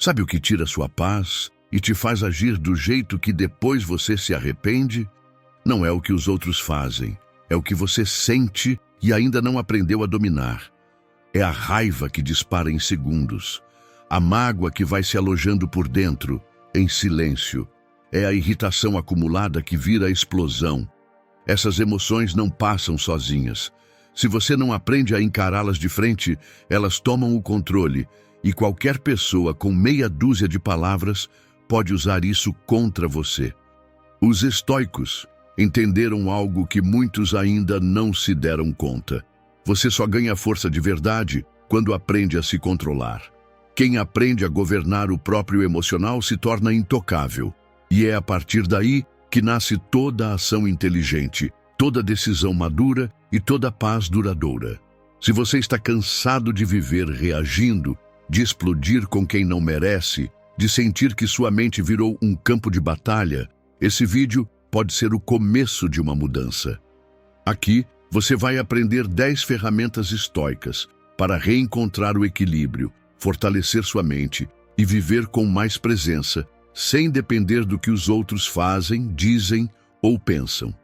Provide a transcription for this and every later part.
Sabe o que tira sua paz e te faz agir do jeito que depois você se arrepende? Não é o que os outros fazem, é o que você sente e ainda não aprendeu a dominar. É a raiva que dispara em segundos, a mágoa que vai se alojando por dentro, em silêncio. É a irritação acumulada que vira explosão. Essas emoções não passam sozinhas. Se você não aprende a encará-las de frente, elas tomam o controle, e qualquer pessoa com meia dúzia de palavras pode usar isso contra você. Os estoicos entenderam algo que muitos ainda não se deram conta. Você só ganha força de verdade quando aprende a se controlar. Quem aprende a governar o próprio emocional se torna intocável. E é a partir daí que nasce toda a ação inteligente, toda decisão madura e toda paz duradoura. Se você está cansado de viver reagindo, de explodir com quem não merece, de sentir que sua mente virou um campo de batalha, esse vídeo pode ser o começo de uma mudança. Aqui, você vai aprender 10 ferramentas estoicas para reencontrar o equilíbrio, fortalecer sua mente e viver com mais presença, sem depender do que os outros fazem, dizem ou pensam.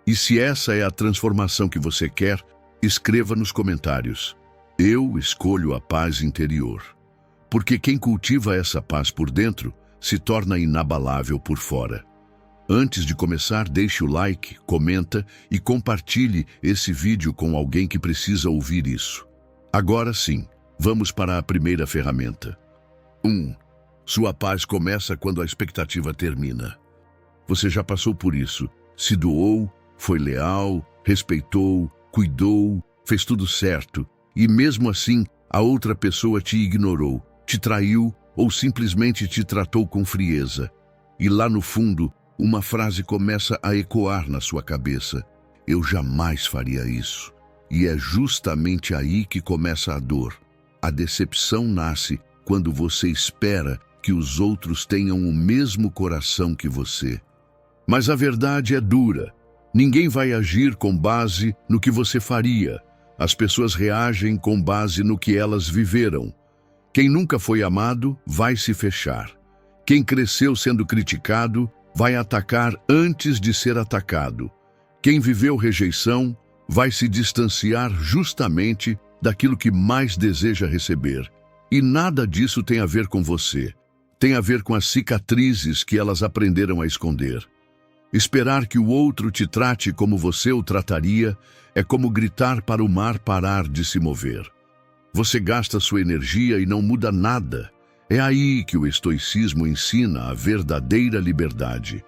E se essa é a transformação que você quer, escreva nos comentários: eu escolho a paz interior. Porque quem cultiva essa paz por dentro se torna inabalável por fora. Antes de começar, deixe o like, comenta e compartilhe esse vídeo com alguém que precisa ouvir isso. Agora sim, vamos para a primeira ferramenta. 1. Sua paz começa quando a expectativa termina. Você já passou por isso. Se doou, foi leal, respeitou, cuidou, fez tudo certo. E mesmo assim, a outra pessoa te ignorou, te traiu ou simplesmente te tratou com frieza. E lá no fundo, uma frase começa a ecoar na sua cabeça: eu jamais faria isso. E é justamente aí que começa a dor. A decepção nasce quando você espera que os outros tenham o mesmo coração que você. Mas a verdade é dura. Ninguém vai agir com base no que você faria. As pessoas reagem com base no que elas viveram. Quem nunca foi amado vai se fechar. Quem cresceu sendo criticado vai atacar antes de ser atacado. Quem viveu rejeição vai se distanciar justamente daquilo que mais deseja receber. E nada disso tem a ver com você. Tem a ver com as cicatrizes que elas aprenderam a esconder. Esperar que o outro te trate como você o trataria é como gritar para o mar parar de se mover. Você gasta sua energia e não muda nada. É aí que o estoicismo ensina a verdadeira liberdade.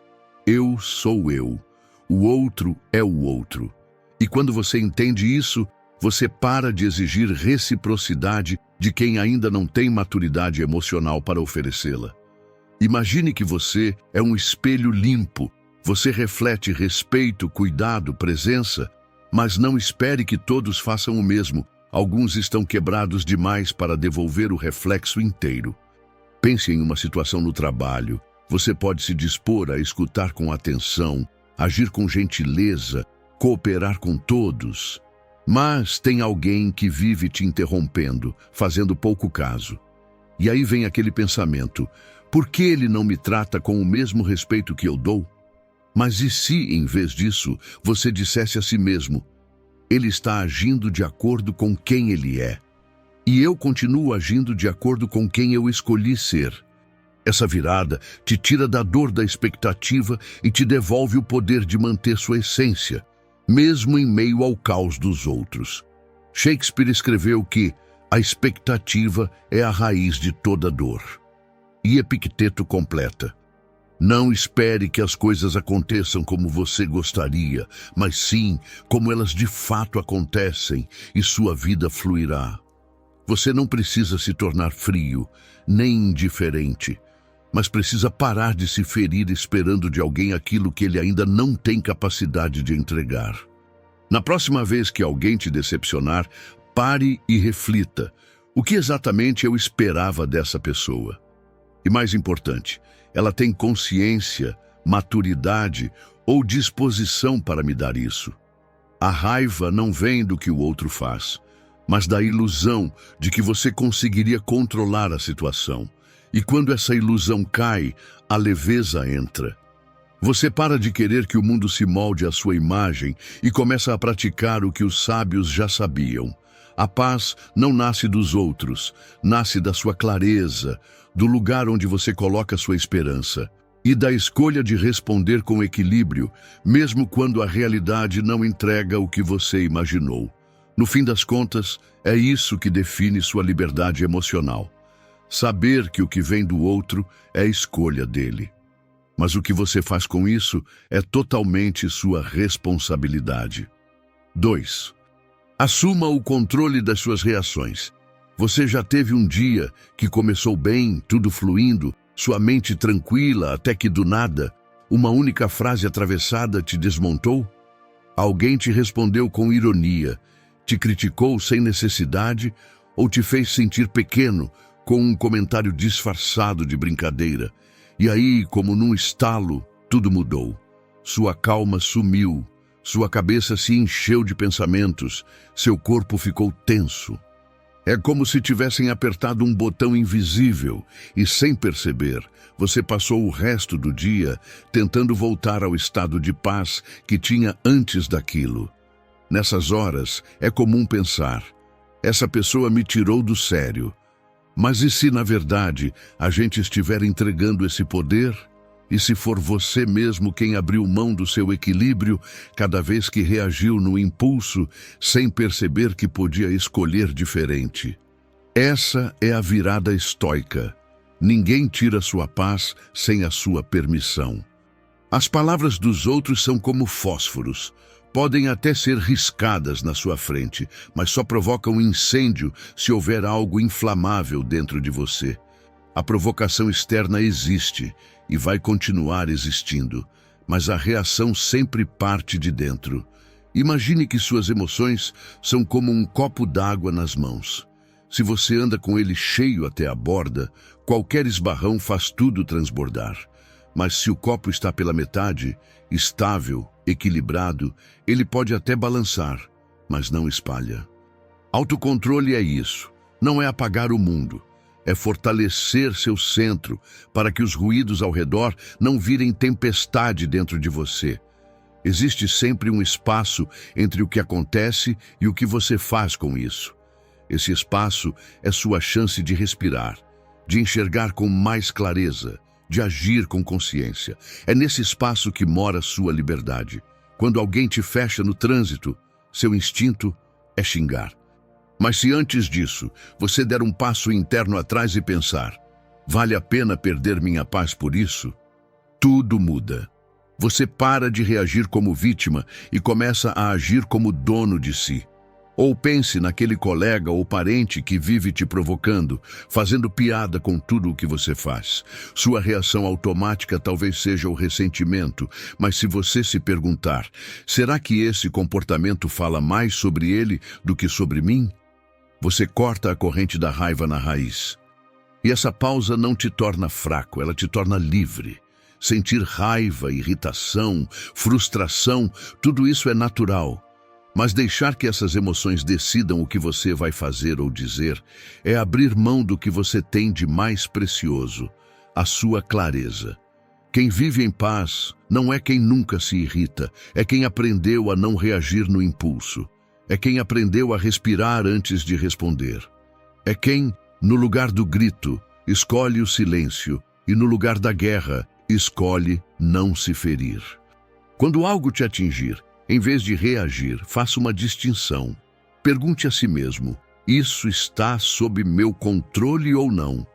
Eu sou eu. O outro é o outro. E quando você entende isso, você para de exigir reciprocidade de quem ainda não tem maturidade emocional para oferecê-la. Imagine que você é um espelho limpo. Você reflete respeito, cuidado, presença, mas não espere que todos façam o mesmo. Alguns estão quebrados demais para devolver o reflexo inteiro. Pense em uma situação no trabalho. Você pode se dispor a escutar com atenção, agir com gentileza, cooperar com todos. Mas tem alguém que vive te interrompendo, fazendo pouco caso. E aí vem aquele pensamento: por que ele não me trata com o mesmo respeito que eu dou? Mas e se, em vez disso, você dissesse a si mesmo: ele está agindo de acordo com quem ele é, e eu continuo agindo de acordo com quem eu escolhi ser? Essa virada te tira da dor da expectativa e te devolve o poder de manter sua essência, mesmo em meio ao caos dos outros. Shakespeare escreveu que a expectativa é a raiz de toda dor. E Epicteto completa: não espere que as coisas aconteçam como você gostaria, mas sim como elas de fato acontecem, e sua vida fluirá. Você não precisa se tornar frio, nem indiferente, mas precisa parar de se ferir esperando de alguém aquilo que ele ainda não tem capacidade de entregar. Na próxima vez que alguém te decepcionar, pare e reflita: o que exatamente eu esperava dessa pessoa? E mais importante, ela tem consciência, maturidade ou disposição para me dar isso? A raiva não vem do que o outro faz, mas da ilusão de que você conseguiria controlar a situação. E quando essa ilusão cai, a leveza entra. Você para de querer que o mundo se molde à sua imagem e começa a praticar o que os sábios já sabiam. A paz não nasce dos outros, nasce da sua clareza, do lugar onde você coloca sua esperança e da escolha de responder com equilíbrio, mesmo quando a realidade não entrega o que você imaginou. No fim das contas, é isso que define sua liberdade emocional. Saber que o que vem do outro é escolha dele. Mas o que você faz com isso é totalmente sua responsabilidade. 2. Assuma o controle das suas reações. Você já teve um dia que começou bem, tudo fluindo, sua mente tranquila, até que do nada, uma única frase atravessada te desmontou? Alguém te respondeu com ironia, te criticou sem necessidade ou te fez sentir pequeno com um comentário disfarçado de brincadeira. E aí, como num estalo, tudo mudou. Sua calma sumiu, sua cabeça se encheu de pensamentos, seu corpo ficou tenso. É como se tivessem apertado um botão invisível e, sem perceber, você passou o resto do dia tentando voltar ao estado de paz que tinha antes daquilo. Nessas horas, é comum pensar, essa pessoa me tirou do sério. Mas e se, na verdade, a gente estiver entregando esse poder? E se for você mesmo quem abriu mão do seu equilíbrio cada vez que reagiu no impulso, sem perceber que podia escolher diferente? Essa é a virada estoica. Ninguém tira sua paz sem a sua permissão. As palavras dos outros são como fósforos. Podem até ser riscadas na sua frente, mas só provocam incêndio se houver algo inflamável dentro de você. A provocação externa existe e vai continuar existindo, mas a reação sempre parte de dentro. Imagine que suas emoções são como um copo d'água nas mãos. Se você anda com ele cheio até a borda, qualquer esbarrão faz tudo transbordar. Mas se o copo está pela metade, estável, equilibrado, ele pode até balançar, mas não espalha. Autocontrole é isso, não é apagar o mundo. É fortalecer seu centro para que os ruídos ao redor não virem tempestade dentro de você. Existe sempre um espaço entre o que acontece e o que você faz com isso. Esse espaço é sua chance de respirar, de enxergar com mais clareza, de agir com consciência. É nesse espaço que mora sua liberdade. Quando alguém te fecha no trânsito, seu instinto é xingar. Mas se antes disso você der um passo interno atrás e pensar, vale a pena perder minha paz por isso? Tudo muda. Você para de reagir como vítima e começa a agir como dono de si. Ou pense naquele colega ou parente que vive te provocando, fazendo piada com tudo o que você faz. Sua reação automática talvez seja o ressentimento, mas se você se perguntar, será que esse comportamento fala mais sobre ele do que sobre mim? Você corta a corrente da raiva na raiz. E essa pausa não te torna fraco, ela te torna livre. Sentir raiva, irritação, frustração, tudo isso é natural. Mas deixar que essas emoções decidam o que você vai fazer ou dizer é abrir mão do que você tem de mais precioso, a sua clareza. Quem vive em paz não é quem nunca se irrita, é quem aprendeu a não reagir no impulso. É quem aprendeu a respirar antes de responder. É quem, no lugar do grito, escolhe o silêncio e no lugar da guerra, escolhe não se ferir. Quando algo te atingir, em vez de reagir, faça uma distinção. Pergunte a si mesmo, isso está sob meu controle ou não?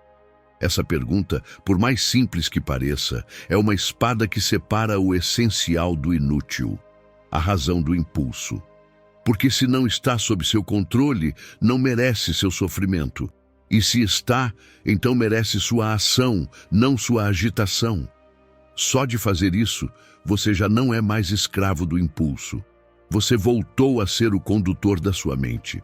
Essa pergunta, por mais simples que pareça, é uma espada que separa o essencial do inútil, a razão do impulso. Porque se não está sob seu controle, não merece seu sofrimento. E se está, então merece sua ação, não sua agitação. Só de fazer isso, você já não é mais escravo do impulso. Você voltou a ser o condutor da sua mente.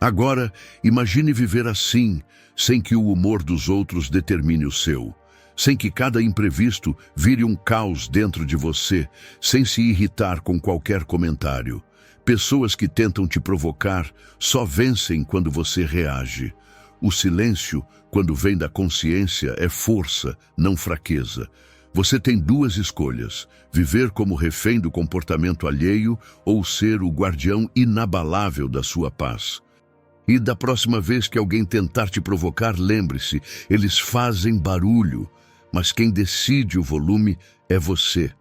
Agora, imagine viver assim, sem que o humor dos outros determine o seu, sem que cada imprevisto vire um caos dentro de você, sem se irritar com qualquer comentário. Pessoas que tentam te provocar só vencem quando você reage. O silêncio, quando vem da consciência, é força, não fraqueza. Você tem duas escolhas: viver como refém do comportamento alheio ou ser o guardião inabalável da sua paz. E da próxima vez que alguém tentar te provocar, lembre-se, eles fazem barulho, mas quem decide o volume é você.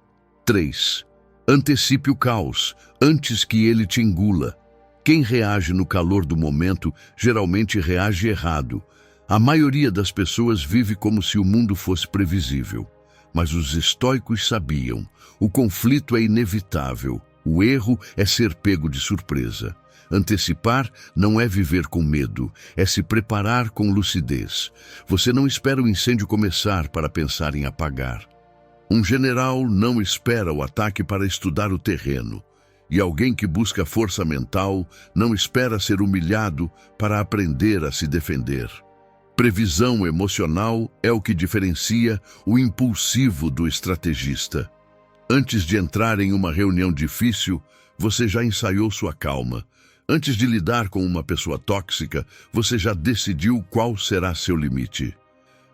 3. Antecipe o caos, antes que ele te engula. Quem reage no calor do momento geralmente reage errado. A maioria das pessoas vive como se o mundo fosse previsível. Mas os estoicos sabiam, o conflito é inevitável, o erro é ser pego de surpresa. Antecipar não é viver com medo, é se preparar com lucidez. Você não espera o incêndio começar para pensar em apagar. Um general não espera o ataque para estudar o terreno. E alguém que busca força mental não espera ser humilhado para aprender a se defender. Previsão emocional é o que diferencia o impulsivo do estrategista. Antes de entrar em uma reunião difícil, você já ensaiou sua calma. Antes de lidar com uma pessoa tóxica, você já decidiu qual será seu limite.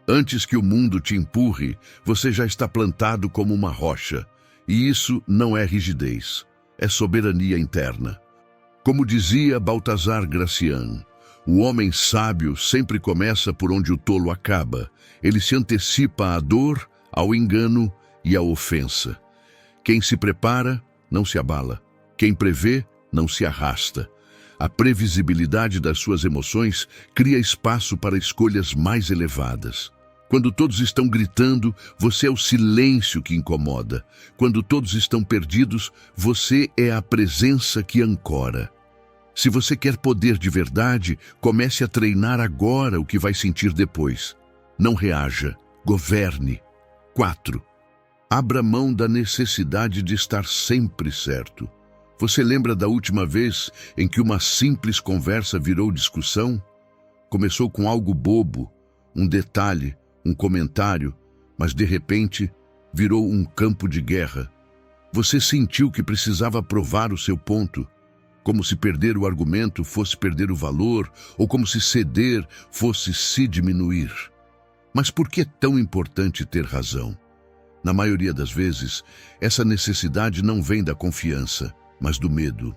Antes que o mundo te empurre, você já está plantado como uma rocha. E isso não é rigidez, é soberania interna. Como dizia Baltasar Gracian, o homem sábio sempre começa por onde o tolo acaba. Ele se antecipa à dor, ao engano e à ofensa. Quem se prepara, não se abala. Quem prevê, não se arrasta. A previsibilidade das suas emoções cria espaço para escolhas mais elevadas. Quando todos estão gritando, você é o silêncio que incomoda. Quando todos estão perdidos, você é a presença que ancora. Se você quer poder de verdade, comece a treinar agora o que vai sentir depois. Não reaja, governe. 4. Abra mão da necessidade de estar sempre certo. Você lembra da última vez em que uma simples conversa virou discussão? Começou com algo bobo, um detalhe, um comentário, mas de repente virou um campo de guerra. Você sentiu que precisava provar o seu ponto, como se perder o argumento fosse perder o valor, ou como se ceder fosse se diminuir. Mas por que é tão importante ter razão? Na maioria das vezes, essa necessidade não vem da confiança, mas do medo.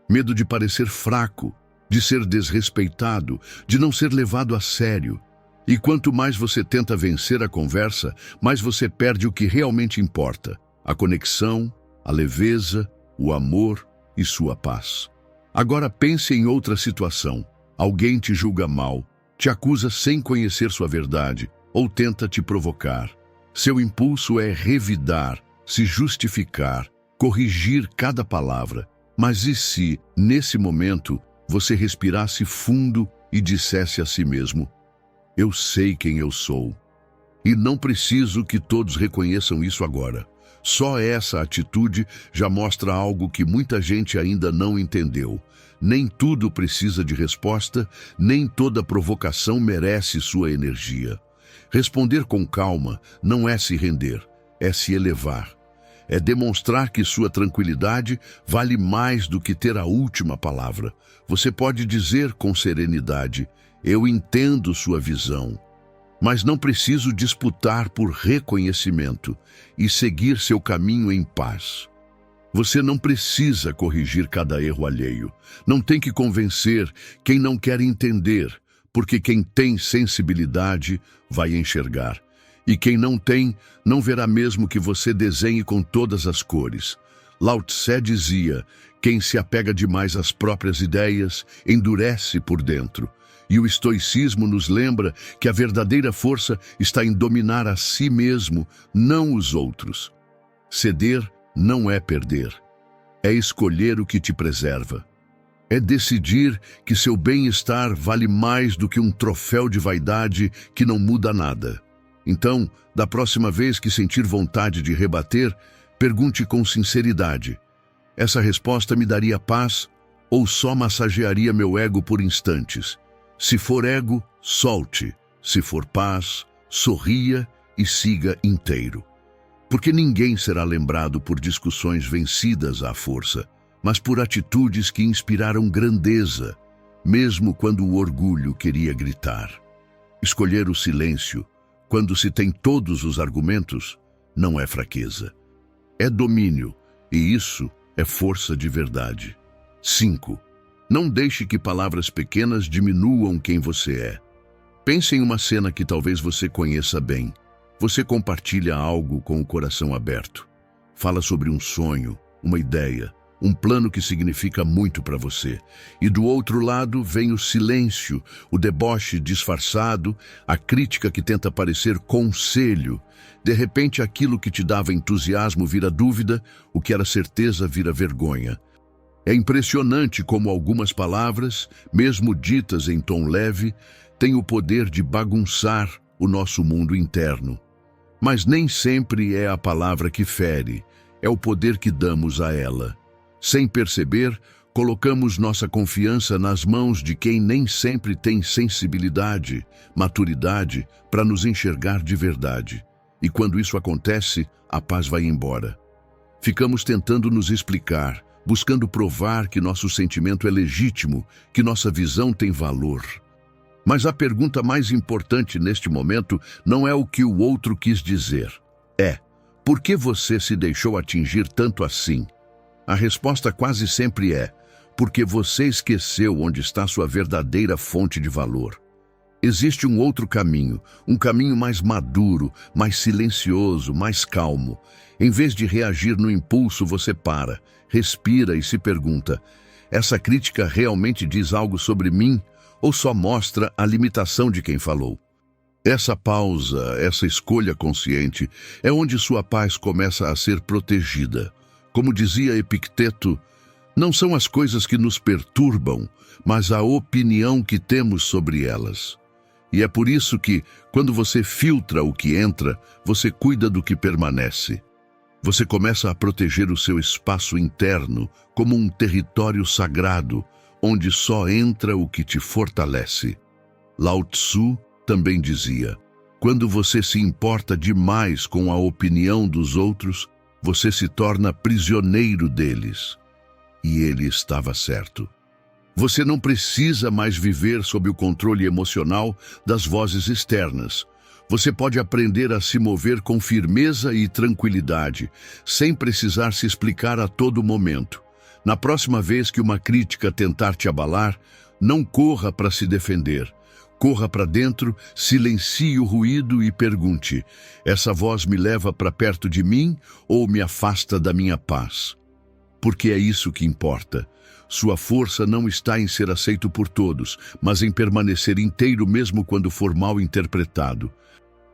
Medo de parecer fraco, de ser desrespeitado, de não ser levado a sério. E quanto mais você tenta vencer a conversa, mais você perde o que realmente importa: a conexão, a leveza, o amor e sua paz. Agora pense em outra situação. Alguém te julga mal, te acusa sem conhecer sua verdade ou tenta te provocar. Seu impulso é revidar, se justificar, corrigir cada palavra. Mas e se, nesse momento, você respirasse fundo e dissesse a si mesmo: eu sei quem eu sou. E não preciso que todos reconheçam isso agora. Só essa atitude já mostra algo que muita gente ainda não entendeu. Nem tudo precisa de resposta, nem toda provocação merece sua energia. Responder com calma não é se render, é se elevar. É demonstrar que sua tranquilidade vale mais do que ter a última palavra. Você pode dizer com serenidade: eu entendo sua visão, mas não preciso disputar por reconhecimento, e seguir seu caminho em paz. Você não precisa corrigir cada erro alheio. Não tem que convencer quem não quer entender, porque quem tem sensibilidade vai enxergar. E quem não tem, não verá mesmo que você desenhe com todas as cores. Lao Tse dizia: quem se apega demais às próprias ideias, endurece por dentro. E o estoicismo nos lembra que a verdadeira força está em dominar a si mesmo, não os outros. Ceder não é perder, é escolher o que te preserva. É decidir que seu bem-estar vale mais do que um troféu de vaidade que não muda nada. Então, da próxima vez que sentir vontade de rebater, pergunte com sinceridade: essa resposta me daria paz ou só massagearia meu ego por instantes? Se for ego, solte. Se for paz, sorria e siga inteiro. Porque ninguém será lembrado por discussões vencidas à força, mas por atitudes que inspiraram grandeza. mesmo quando o orgulho queria gritar. Escolher o silêncio, quando se tem todos os argumentos, não é fraqueza. É domínio, e isso é força de verdade. 5. Não deixe que palavras pequenas diminuam quem você é. Pense em uma cena que talvez você conheça bem. Você compartilha algo com o coração aberto. Fala sobre um sonho, uma ideia, um plano que significa muito para você. E do outro lado vem o silêncio, o deboche disfarçado, a crítica que tenta parecer conselho. De repente, aquilo que te dava entusiasmo vira dúvida, o que era certeza vira vergonha. É impressionante como algumas palavras, mesmo ditas em tom leve, têm o poder de bagunçar o nosso mundo interno. Mas nem sempre é a palavra que fere, é o poder que damos a ela. Sem perceber, colocamos nossa confiança nas mãos de quem nem sempre tem sensibilidade, maturidade para nos enxergar de verdade. E quando isso acontece, a paz vai embora. Ficamos tentando nos explicar, buscando provar que nosso sentimento é legítimo, que nossa visão tem valor. Mas a pergunta mais importante neste momento não é o que o outro quis dizer. É, por que você se deixou atingir tanto assim? A resposta quase sempre é, porque você esqueceu onde está sua verdadeira fonte de valor. Existe um outro caminho, um caminho mais maduro, mais silencioso, mais calmo. Em vez de reagir no impulso, você para, respira e se pergunta: essa crítica realmente diz algo sobre mim ou só mostra a limitação de quem falou? Essa pausa, essa escolha consciente, é onde sua paz começa a ser protegida. Como dizia Epicteto, não são as coisas que nos perturbam, mas a opinião que temos sobre elas. E é por isso que, quando você filtra o que entra, você cuida do que permanece. Você começa a proteger o seu espaço interno como um território sagrado, onde só entra o que te fortalece. Lao Tzu também dizia: quando você se importa demais com a opinião dos outros, você se torna prisioneiro deles. E ele estava certo. Você não precisa mais viver sob o controle emocional das vozes externas. Você pode aprender a se mover com firmeza e tranquilidade, sem precisar se explicar a todo momento. Na próxima vez que uma crítica tentar te abalar, não corra para se defender. Corra para dentro, silencie o ruído e pergunte: essa voz me leva para perto de mim ou me afasta da minha paz? Porque é isso que importa. Sua força não está em ser aceito por todos, mas em permanecer inteiro mesmo quando for mal interpretado.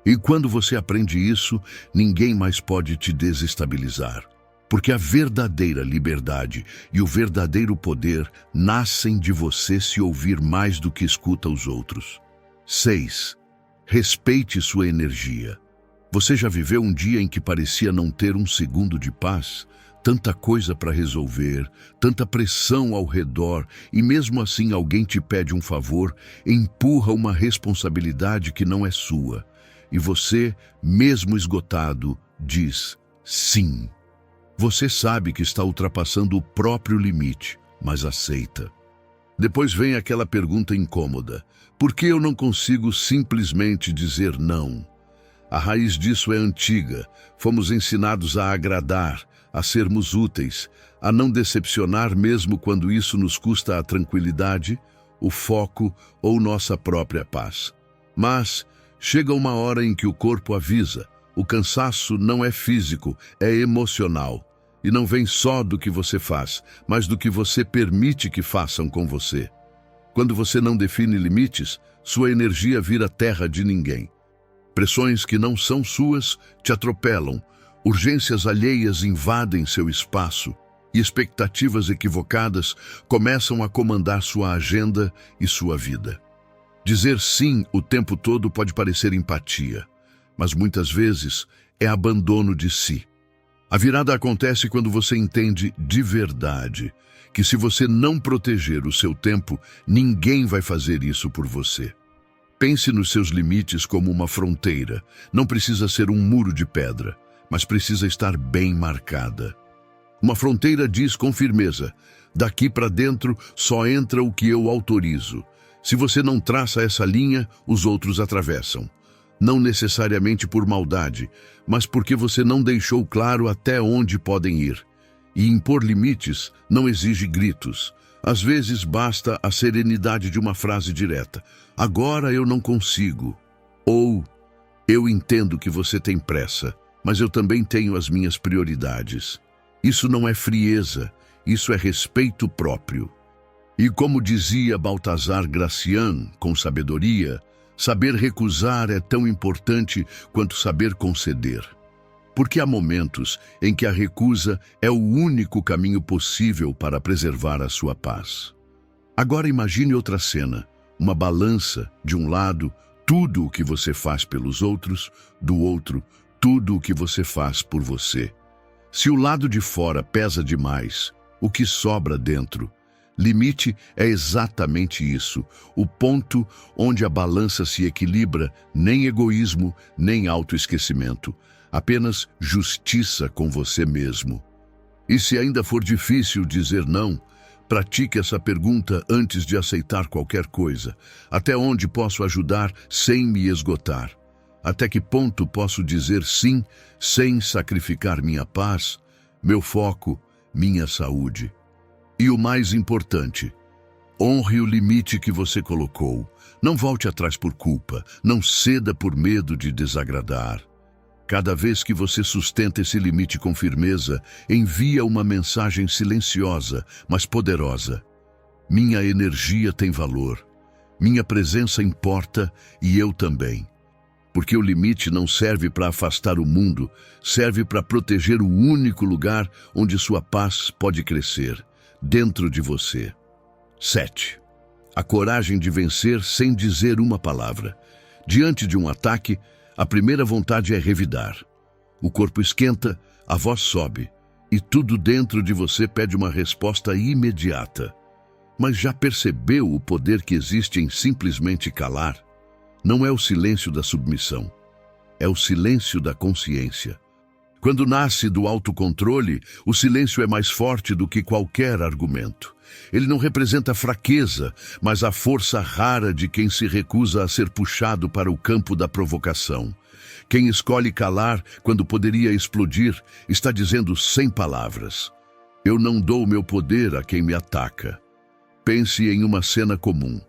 E quando você aprende isso, ninguém mais pode te desestabilizar. Porque a verdadeira liberdade e o verdadeiro poder nascem de você se ouvir mais do que escuta os outros. 6. Respeite sua energia. Você já viveu um dia em que parecia não ter um segundo de paz? Tanta coisa para resolver, tanta pressão ao redor, e mesmo assim alguém te pede um favor, empurra uma responsabilidade que não é sua. E você, mesmo esgotado, diz sim. Você sabe que está ultrapassando o próprio limite, mas aceita. Depois vem aquela pergunta incômoda: por que eu não consigo simplesmente dizer não? A raiz disso é antiga. Fomos ensinados a agradar, a sermos úteis, a não decepcionar mesmo quando isso nos custa a tranquilidade, o foco ou nossa própria paz. Mas chega uma hora em que o corpo avisa: o cansaço não é físico, é emocional. E não vem só do que você faz, mas do que você permite que façam com você. Quando você não define limites, sua energia vira terra de ninguém. Pressões que não são suas te atropelam, urgências alheias invadem seu espaço e expectativas equivocadas começam a comandar sua agenda e sua vida. Dizer sim o tempo todo pode parecer empatia, mas muitas vezes é abandono de si. A virada acontece quando você entende de verdade que se você não proteger o seu tempo, ninguém vai fazer isso por você. Pense nos seus limites como uma fronteira. Não precisa ser um muro de pedra, mas precisa estar bem marcada. Uma fronteira diz com firmeza: Daqui para dentro só entra o que eu autorizo. Se você não traça essa linha, os outros atravessam. Não necessariamente por maldade, mas porque você não deixou claro até onde podem ir. E impor limites não exige gritos. Às vezes basta a serenidade de uma frase direta. Agora eu não consigo. Ou, eu entendo que você tem pressa, mas eu também tenho as minhas prioridades. Isso não é frieza, isso é respeito próprio. E como dizia Baltasar Gracián, com sabedoria, saber recusar é tão importante quanto saber conceder. Porque há momentos em que a recusa é o único caminho possível para preservar a sua paz. Agora imagine outra cena, uma balança, de um lado, tudo o que você faz pelos outros, do outro, tudo o que você faz por você. Se o lado de fora pesa demais, o que sobra dentro? Limite é exatamente isso, o ponto onde a balança se equilibra, nem egoísmo, nem autoesquecimento, apenas justiça com você mesmo. E se ainda for difícil dizer não, pratique essa pergunta antes de aceitar qualquer coisa. Até onde posso ajudar sem me esgotar? Até que ponto posso dizer sim sem sacrificar minha paz, meu foco, minha saúde? E o mais importante, honre o limite que você colocou. Não volte atrás por culpa, não ceda por medo de desagradar. Cada vez que você sustenta esse limite com firmeza, envia uma mensagem silenciosa, mas poderosa. Minha energia tem valor, minha presença importa e eu também. Porque o limite não serve para afastar o mundo, serve para proteger o único lugar onde sua paz pode crescer, dentro de você. 7. A coragem de vencer sem dizer uma palavra. Diante de um ataque, a primeira vontade é revidar. O corpo esquenta, a voz sobe, e tudo dentro de você pede uma resposta imediata. Mas já percebeu o poder que existe em simplesmente calar? Não é o silêncio da submissão, é o silêncio da consciência. Quando nasce do autocontrole, o silêncio é mais forte do que qualquer argumento. Ele não representa fraqueza, mas a força rara de quem se recusa a ser puxado para o campo da provocação. Quem escolhe calar quando poderia explodir, está dizendo sem palavras: eu não dou meu poder a quem me ataca. Pense em uma cena comum.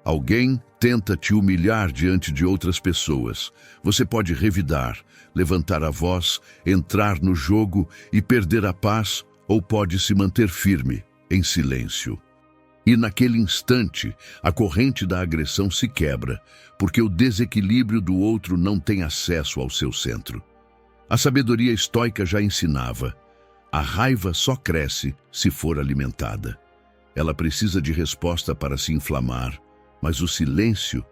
Alguém tenta te humilhar diante de outras pessoas. Você pode revidar, levantar a voz, entrar no jogo e perder a paz, ou pode se manter firme, em silêncio. E naquele instante, a corrente da agressão se quebra, porque o desequilíbrio do outro não tem acesso ao seu centro. A sabedoria estoica já ensinava: a raiva só cresce se for alimentada. Ela precisa de resposta para se inflamar, mas o silêncio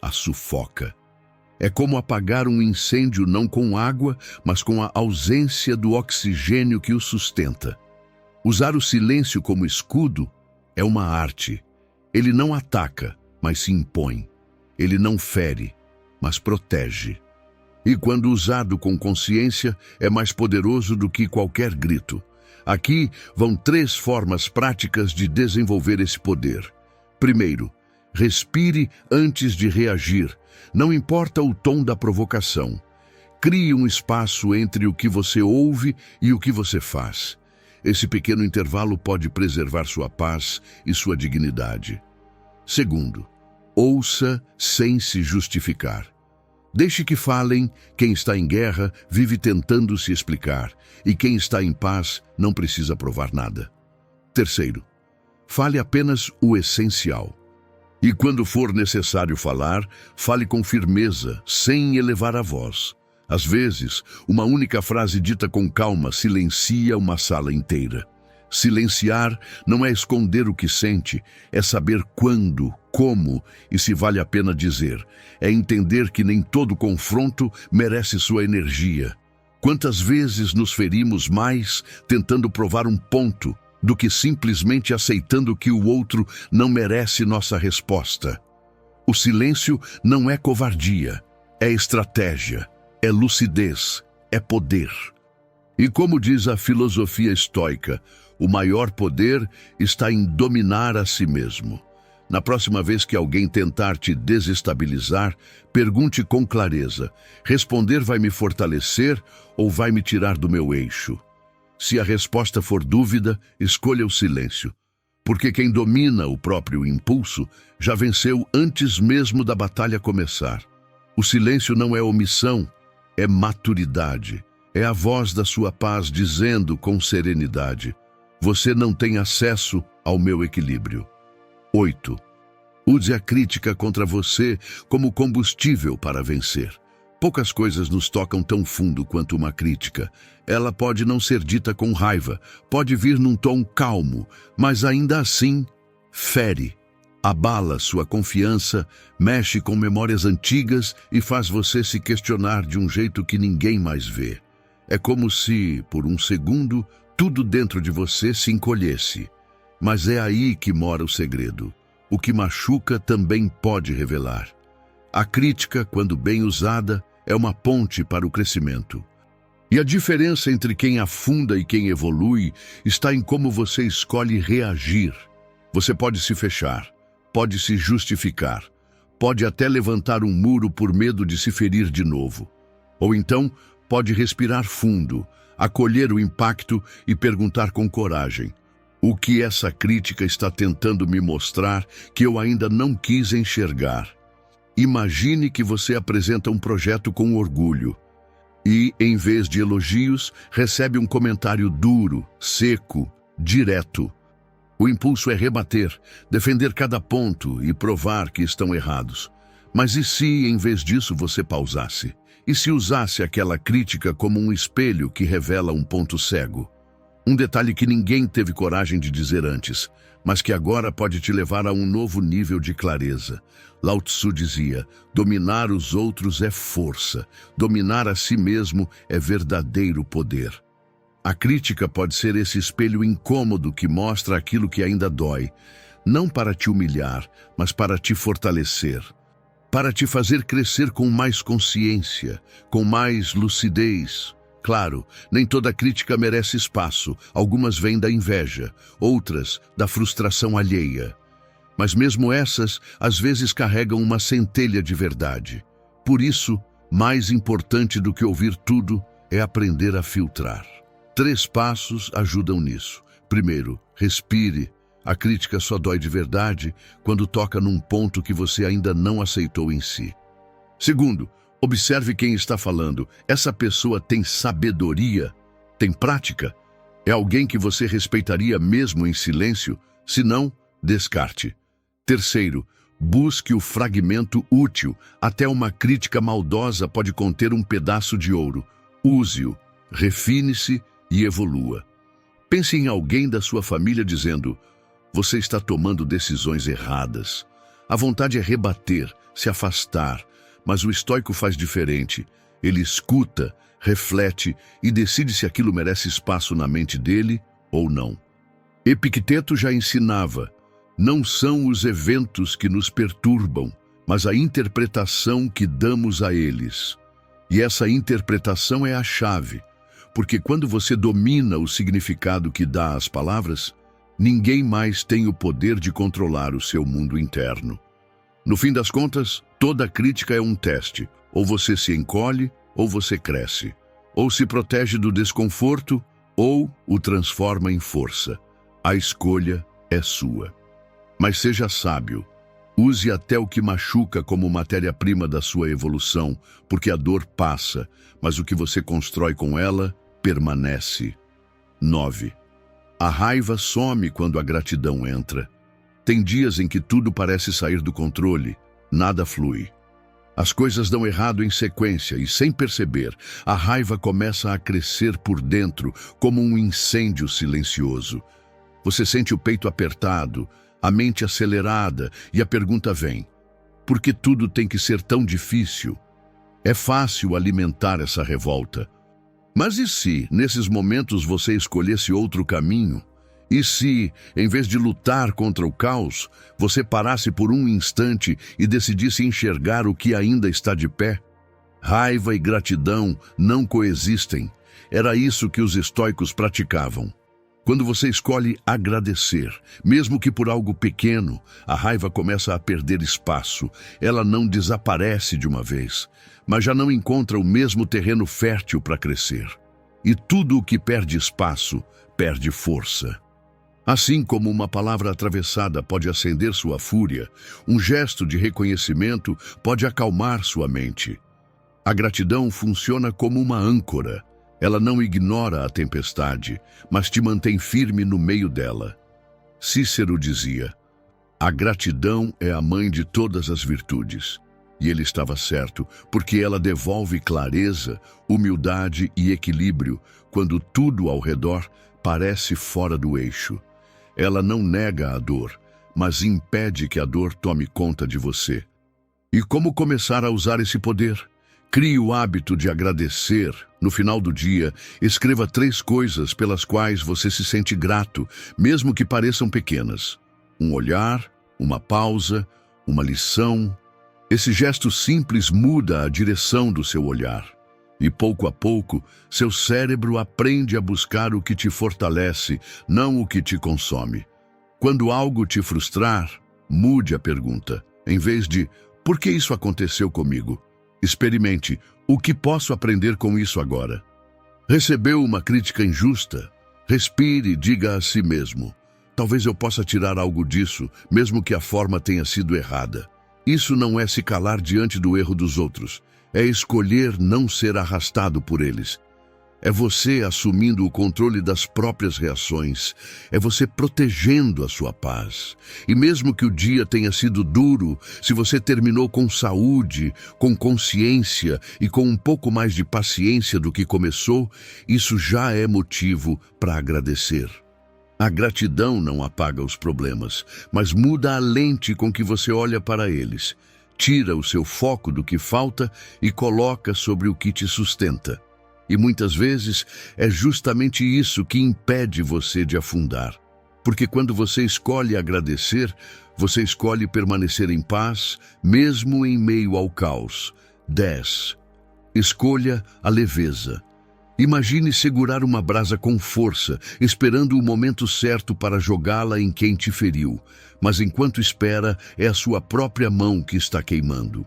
a sufoca. É como apagar um incêndio não com água, mas com a ausência do oxigênio que o sustenta. Usar o silêncio como escudo é uma arte. Ele não ataca, mas se impõe. Ele não fere, mas protege. E quando usado com consciência, é mais poderoso do que qualquer grito. Aqui vão 3 formas práticas de desenvolver esse poder. Primeiro, respire antes de reagir. Não importa o tom da provocação. Crie um espaço entre o que você ouve e o que você faz. Esse pequeno intervalo pode preservar sua paz e sua dignidade. Segundo, ouça sem se justificar. Deixe que falem. Quem está em guerra vive tentando se explicar, e quem está em paz não precisa provar nada. Terceiro, fale apenas o essencial. E quando for necessário falar, fale com firmeza, sem elevar a voz. Às vezes, uma única frase dita com calma silencia uma sala inteira. Silenciar não é esconder o que sente, é saber quando, como e se vale a pena dizer. É entender que nem todo confronto merece sua energia. Quantas vezes nos ferimos mais tentando provar um ponto do que simplesmente aceitando que o outro não merece nossa resposta? O silêncio não é covardia, é estratégia, é lucidez, é poder. E como diz a filosofia estoica, o maior poder está em dominar a si mesmo. Na próxima vez que alguém tentar te desestabilizar, pergunte com clareza: responder vai me fortalecer ou vai me tirar do meu eixo? Se a resposta for dúvida, escolha o silêncio. Porque quem domina o próprio impulso já venceu antes mesmo da batalha começar. O silêncio não é omissão, é maturidade. É a voz da sua paz dizendo com serenidade: você não tem acesso ao meu equilíbrio. 8. Use a crítica contra você como combustível para vencer. Poucas coisas nos tocam tão fundo quanto uma crítica. Ela pode não ser dita com raiva, pode vir num tom calmo, mas ainda assim fere. Abala sua confiança, mexe com memórias antigas e faz você se questionar de um jeito que ninguém mais vê. É como se, por um segundo, tudo dentro de você se encolhesse. Mas é aí que mora o segredo. O que machuca também pode revelar. A crítica, quando bem usada, é uma ponte para o crescimento. E a diferença entre quem afunda e quem evolui está em como você escolhe reagir. Você pode se fechar, pode se justificar, pode até levantar um muro por medo de se ferir de novo. Ou então, pode respirar fundo, acolher o impacto e perguntar com coragem: o que essa crítica está tentando me mostrar que eu ainda não quis enxergar? Imagine que você apresenta um projeto com orgulho e, em vez de elogios, recebe um comentário duro, seco, direto. O impulso é rebater, defender cada ponto e provar que estão errados. Mas e se, em vez disso, você pausasse? E se usasse aquela crítica como um espelho que revela um ponto cego? Um detalhe que ninguém teve coragem de dizer antes, mas que agora pode te levar a um novo nível de clareza. Lao Tzu dizia: dominar os outros é força, dominar a si mesmo é verdadeiro poder. A crítica pode ser esse espelho incômodo que mostra aquilo que ainda dói, não para te humilhar, mas para te fortalecer, para te fazer crescer com mais consciência, com mais lucidez. Claro, nem toda crítica merece espaço. Algumas vêm da inveja, outras da frustração alheia. Mas mesmo essas, às vezes carregam uma centelha de verdade. Por isso, mais importante do que ouvir tudo é aprender a filtrar. 3 passos ajudam nisso. Primeiro, respire. A crítica só dói de verdade quando toca num ponto que você ainda não aceitou em si. Segundo, observe quem está falando. Essa pessoa tem sabedoria? Tem prática? É alguém que você respeitaria mesmo em silêncio? Se não, descarte. Terceiro, busque o fragmento útil. Até uma crítica maldosa pode conter um pedaço de ouro. Use-o, refine-se e evolua. Pense em alguém da sua família dizendo: você está tomando decisões erradas. A vontade é rebater, se afastar, mas o estoico faz diferente. Ele escuta, reflete e decide se aquilo merece espaço na mente dele ou não. Epicteto já ensinava: não são os eventos que nos perturbam, mas a interpretação que damos a eles. E essa interpretação é a chave, porque quando você domina o significado que dá às palavras, ninguém mais tem o poder de controlar o seu mundo interno. No fim das contas, toda crítica é um teste. Ou você se encolhe, ou você cresce. Ou se protege do desconforto, ou o transforma em força. A escolha é sua. Mas seja sábio. Use até o que machuca como matéria-prima da sua evolução, porque a dor passa, mas o que você constrói com ela permanece. 9. A raiva some quando a gratidão entra. Tem dias em que tudo parece sair do controle, nada flui. As coisas dão errado em sequência e, sem perceber, a raiva começa a crescer por dentro como um incêndio silencioso. Você sente o peito apertado, a mente acelerada e a pergunta vem: por que tudo tem que ser tão difícil? É fácil alimentar essa revolta. Mas e se, nesses momentos, você escolhesse outro caminho? E se, em vez de lutar contra o caos, você parasse por um instante e decidisse enxergar o que ainda está de pé? Raiva e gratidão não coexistem. Era isso que os estoicos praticavam. Quando você escolhe agradecer, mesmo que por algo pequeno, a raiva começa a perder espaço. Ela não desaparece de uma vez, mas já não encontra o mesmo terreno fértil para crescer. E tudo o que perde espaço, perde força. Assim como uma palavra atravessada pode acender sua fúria, um gesto de reconhecimento pode acalmar sua mente. A gratidão funciona como uma âncora. Ela não ignora a tempestade, mas te mantém firme no meio dela. Cícero dizia: a gratidão é a mãe de todas as virtudes. E ele estava certo, porque ela devolve clareza, humildade e equilíbrio quando tudo ao redor parece fora do eixo. Ela não nega a dor, mas impede que a dor tome conta de você. E como começar a usar esse poder? Crie o hábito de agradecer. No final do dia, escreva 3 coisas pelas quais você se sente grato, mesmo que pareçam pequenas. Um olhar, uma pausa, uma lição. Esse gesto simples muda a direção do seu olhar. E pouco a pouco, seu cérebro aprende a buscar o que te fortalece, não o que te consome. Quando algo te frustrar, mude a pergunta. Em vez de "por que isso aconteceu comigo?", experimente: o que posso aprender com isso agora? Recebeu uma crítica injusta? Respire e diga a si mesmo: talvez eu possa tirar algo disso, mesmo que a forma tenha sido errada. Isso não é se calar diante do erro dos outros. É escolher não ser arrastado por eles. É você assumindo o controle das próprias reações. É você protegendo a sua paz. E mesmo que o dia tenha sido duro, se você terminou com saúde, com consciência e com um pouco mais de paciência do que começou, isso já é motivo para agradecer. A gratidão não apaga os problemas, mas muda a lente com que você olha para eles. Tira o seu foco do que falta e coloca sobre o que te sustenta. E muitas vezes é justamente isso que impede você de afundar. Porque quando você escolhe agradecer, você escolhe permanecer em paz, mesmo em meio ao caos. 10. Escolha a leveza. Imagine segurar uma brasa com força, esperando o momento certo para jogá-la em quem te feriu. Mas enquanto espera, é a sua própria mão que está queimando.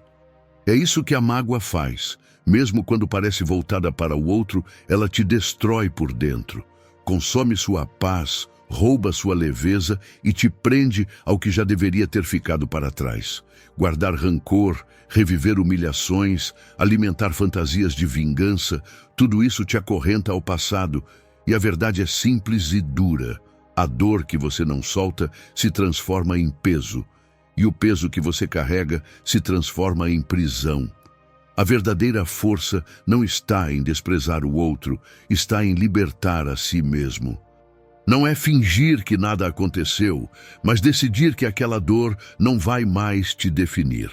É isso que a mágoa faz. Mesmo quando parece voltada para o outro, ela te destrói por dentro. Consome sua paz, rouba sua leveza e te prende ao que já deveria ter ficado para trás. Guardar rancor, reviver humilhações, alimentar fantasias de vingança, tudo isso te acorrenta ao passado. E a verdade é simples e dura. A dor que você não solta se transforma em peso. E o peso que você carrega se transforma em prisão. A verdadeira força não está em desprezar o outro, está em libertar a si mesmo. Não é fingir que nada aconteceu, mas decidir que aquela dor não vai mais te definir.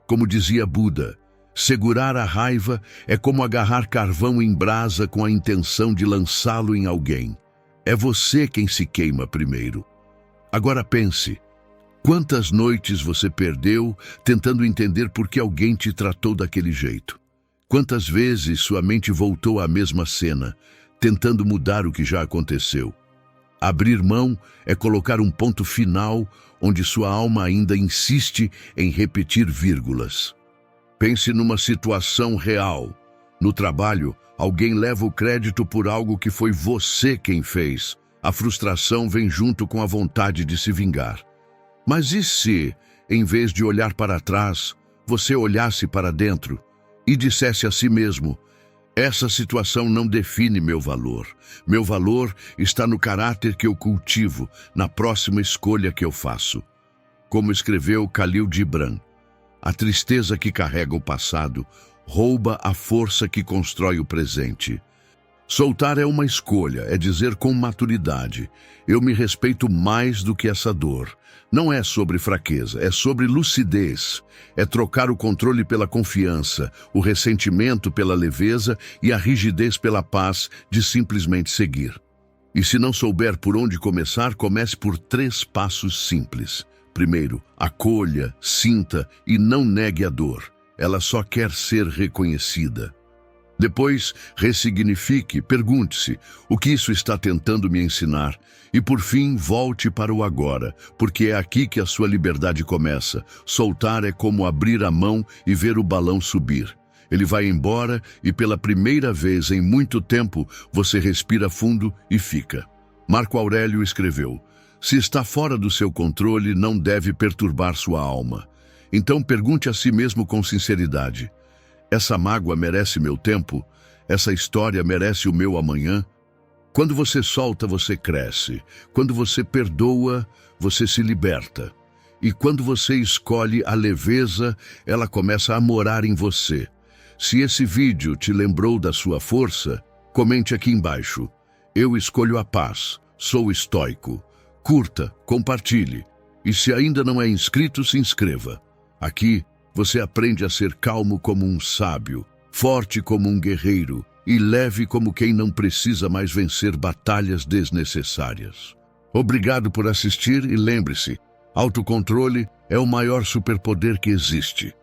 Como dizia Buda, segurar a raiva é como agarrar carvão em brasa com a intenção de lançá-lo em alguém. É você quem se queima primeiro. Agora pense: quantas noites você perdeu tentando entender por que alguém te tratou daquele jeito? Quantas vezes sua mente voltou à mesma cena, tentando mudar o que já aconteceu? Abrir mão é colocar um ponto final onde sua alma ainda insiste em repetir vírgulas. Pense numa situação real. No trabalho, alguém leva o crédito por algo que foi você quem fez. A frustração vem junto com a vontade de se vingar. Mas e se, em vez de olhar para trás, você olhasse para dentro e dissesse a si mesmo: essa situação não define meu valor. Meu valor está no caráter que eu cultivo, na próxima escolha que eu faço. Como escreveu Khalil Gibran, a tristeza que carrega o passado rouba a força que constrói o presente. Soltar é uma escolha, é dizer com maturidade: eu me respeito mais do que essa dor. Não é sobre fraqueza, é sobre lucidez. É trocar o controle pela confiança, o ressentimento pela leveza e a rigidez pela paz de simplesmente seguir. E se não souber por onde começar, comece por 3 passos simples. Primeiro, acolha, sinta e não negue a dor. ela só quer ser reconhecida. Depois, ressignifique, pergunte-se o que isso está tentando me ensinar e, por fim, volte para o agora, porque é aqui que a sua liberdade começa. Soltar é como abrir a mão e ver o balão subir. Ele vai embora e, pela primeira vez em muito tempo, você respira fundo e fica. Marco Aurélio escreveu: se está fora do seu controle, não deve perturbar sua alma. Então pergunte a si mesmo com sinceridade: essa mágoa merece meu tempo? Essa história merece o meu amanhã? Quando você solta, você cresce. Quando você perdoa, você se liberta. E quando você escolhe a leveza, ela começa a morar em você. Se esse vídeo te lembrou da sua força, comente aqui embaixo. Eu escolho a paz. Sou estoico. Curta, compartilhe. E se ainda não é inscrito, se inscreva. Aqui, você aprende a ser calmo como um sábio, forte como um guerreiro e leve como quem não precisa mais vencer batalhas desnecessárias. Obrigado por assistir e lembre-se, autocontrole é o maior superpoder que existe.